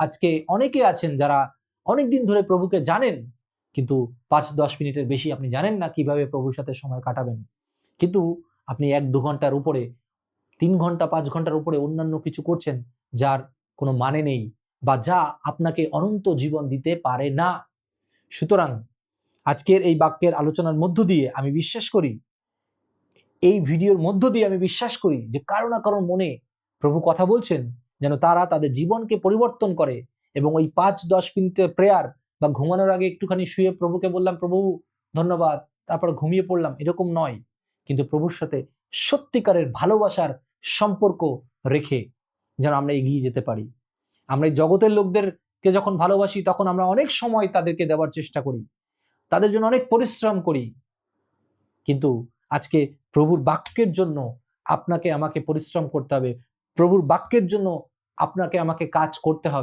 আজকে অনেকে আছেন যারা অনেক দিন ধরে প্রভুকে জানেন, কিন্তু 5-10 মিনিটের বেশি আপনি জানেন না কিভাবে প্রভুর সাথে সময় কাটাবেন। কিন্তু আপনি 1-2 ঘন্টার উপরে, 3 ঘন্টা 5 ঘন্টার উপরে অন্যান্য কিছু করছেন যার কোনো মানে নেই, বা যা আপনাকে অনন্ত জীবন দিতে পারে না। সুতরাং আজকের এই বাক্যের আলোচনার মধ্য দিয়ে আমি বিশ্বাস করি, এই ভিডিওর মধ্য দিয়ে আমি বিশ্বাস করি যে কারো না কারোর মনে প্রভু কথা বলছেন, যেন তারা তাদের জীবনকে পরিবর্তন করে। এবং ওই 5-10 মিনিটের প্রেয়ার বা ঘুমানোর আগে একটুখানি শুয়ে প্রভুকে বললাম প্রভু ধন্যবাদ, তারপর ঘুমিয়ে পড়লাম, এরকম নয়। কিন্তু প্রভুর সাথে সত্যিকারের ভালোবাসার সম্পর্ক রেখে যেন আমরা এগিয়ে যেতে পারি। আমরা এই জগতের লোকদেরকে যখন ভালোবাসি তখন আমরা অনেক সময় তাদেরকে দেওয়ার চেষ্টা করি, তাদের জন্য অনেক পরিশ্রম করি, কিন্তু আজকে প্রভুর বাক্যের জন্য আপনাকে আমাকে পরিশ্রম করতে হবে, প্রভুর বাক্যের জন্য আপনাকে আমাকে কাজ করতে হবে।